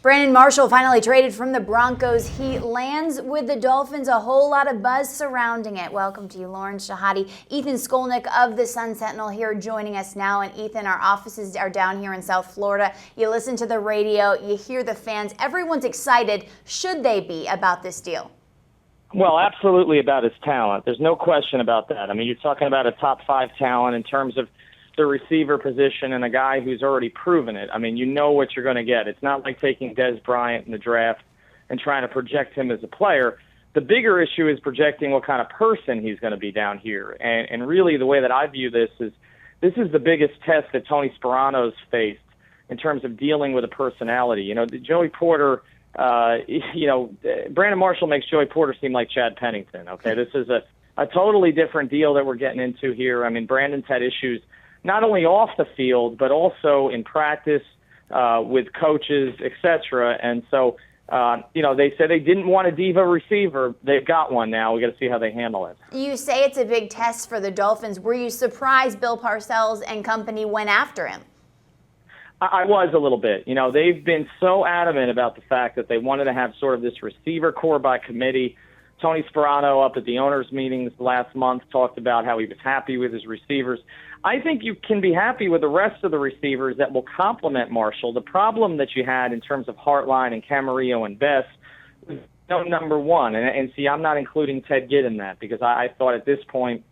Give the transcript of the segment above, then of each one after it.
Brandon Marshall finally traded from the Broncos. He lands with the Dolphins. A whole lot of buzz surrounding it. Welcome to you, Lauren Shehadi. Ethan Skolnick of the Sun-Sentinel here joining us now. And Ethan, our offices are down here in South Florida. You listen to the radio, you hear the fans. Everyone's excited. Should they be about this deal? Well, absolutely about his talent. There's no question about that. I mean, you're talking about a top 5 talent in terms of the receiver position and a guy who's already proven it. I mean, you know what you're going to get. It's not like taking Dez Bryant in the draft and trying to project him as a player. The bigger issue is projecting what kind of person he's going to be down here. And really the way that I view this is the biggest test that Tony Sparano's faced in terms of dealing with a personality. You know, Joey Porter, Brandon Marshall makes Joey Porter seem like Chad Pennington. Okay, this is a totally different deal that we're getting into here. I mean, Brandon's had issues not only off the field, but also in practice with coaches, etc. And so, they said they didn't want a diva receiver. They've got one now. We got to see how they handle it. You say it's a big test for the Dolphins. Were you surprised Bill Parcells and company went after him? I was a little bit. You know, they've been so adamant about the fact that they wanted to have sort of this receiver core by committee. Tony Sparano up at the owners' meetings last month talked about how he was happy with his receivers. I think you can be happy with the rest of the receivers that will complement Marshall. The problem that you had in terms of Hartline and Camarillo and Bess was no number one. And see, I'm not including Ted Gitt in that because I thought at this point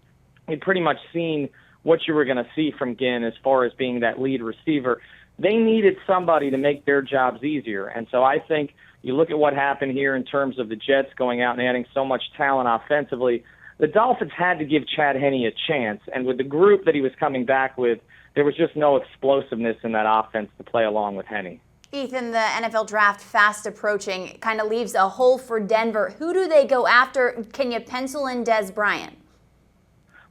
we'd pretty much seen what you were going to see from Ginn as far as being that lead receiver. They needed somebody to make their jobs easier. And so I think you look at what happened here in terms of the Jets going out and adding so much talent offensively. The Dolphins had to give Chad Henne a chance, and with the group that he was coming back with, there was just no explosiveness in that offense to play along with Henne. Ethan, the NFL draft fast approaching kind of leaves a hole for Denver. Who do they go after? Can you pencil in Dez Bryant?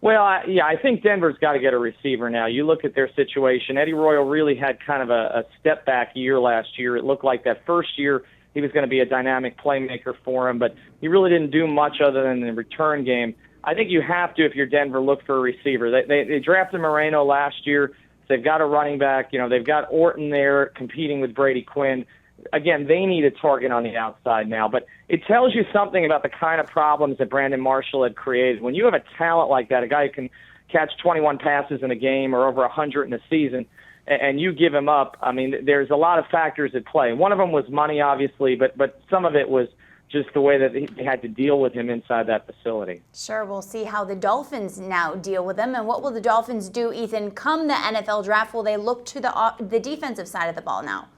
Well, I think Denver's got to get a receiver now. You look at their situation. Eddie Royal really had kind of a step-back year last year. It looked like that first year he was going to be a dynamic playmaker for him, but he really didn't do much other than the return game. I think you have to, if you're Denver, look for a receiver. They drafted Moreno last year. So they've got a running back. You know, they've got Orton there competing with Brady Quinn. Again, they need a target on the outside now, but it tells you something about the kind of problems that Brandon Marshall had created. When you have a talent like that, a guy who can catch 21 passes in a game or over 100 in a season, and you give him up, I mean, there's a lot of factors at play. One of them was money, obviously, but some of it was just the way that they had to deal with him inside that facility. Sure, we'll see how the Dolphins now deal with him. And what will the Dolphins do, Ethan, come the NFL draft? Will they look to the defensive side of the ball now?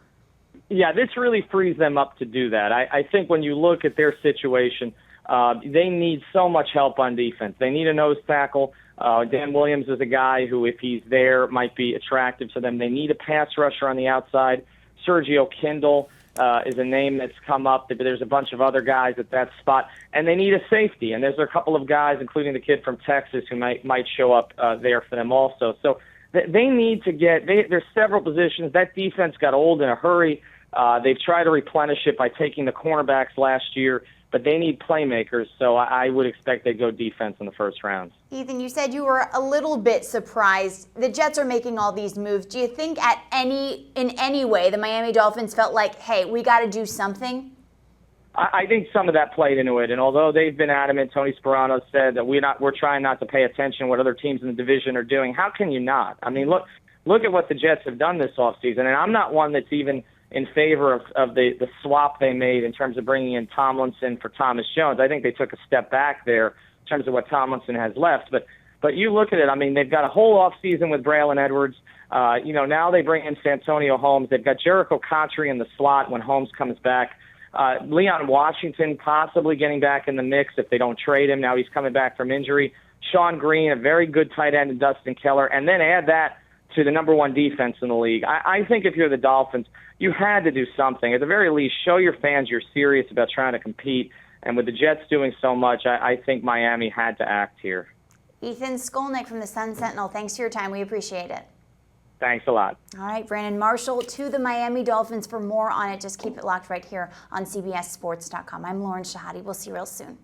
Yeah, this really frees them up to do that. I think when you look at their situation, they need so much help on defense. They need a nose tackle. Dan Williams is a guy who, if he's there, might be attractive to them. They need a pass rusher on the outside. Sergio Kindle is a name that's come up, but there's a bunch of other guys at that spot. And they need a safety, and there's a couple of guys, including the kid from Texas, who might show up there for them also. So they need to there's several positions. That defense got old in a hurry. They've tried to replenish it by taking the cornerbacks last year, but they need playmakers, so I would expect they'd go defense in the first round. Ethan, you said you were a little bit surprised. The Jets are making all these moves. Do you think in any way the Miami Dolphins felt like, hey, we got to do something? I think some of that played into it, and although they've been adamant, Tony Sparano said that we're trying not to pay attention to what other teams in the division are doing. How can you not? I mean, look at what the Jets have done this offseason, and I'm not one that's even in favor of the swap they made in terms of bringing in Tomlinson for Thomas Jones. I think they took a step back there in terms of what Tomlinson has left. But you look at it, I mean, they've got a whole offseason with Braylon Edwards. Now they bring in Santonio Holmes. They've got Jericho Contry in the slot when Holmes comes back. Leon Washington possibly getting back in the mix if they don't trade him. Now he's coming back from injury. Sean Green, a very good tight end, and Dustin Keller. And then add that to the number one defense in the league. I think if you're the Dolphins, you had to do something. At the very least, show your fans you're serious about trying to compete. And with the Jets doing so much, I think Miami had to act here. Ethan Skolnick from the Sun-Sentinel, thanks for your time. We appreciate it. Thanks a lot. All right, Brandon Marshall to the Miami Dolphins. For more on it, just keep it locked right here on CBSSports.com. I'm Lauren Shehadi. We'll see you real soon.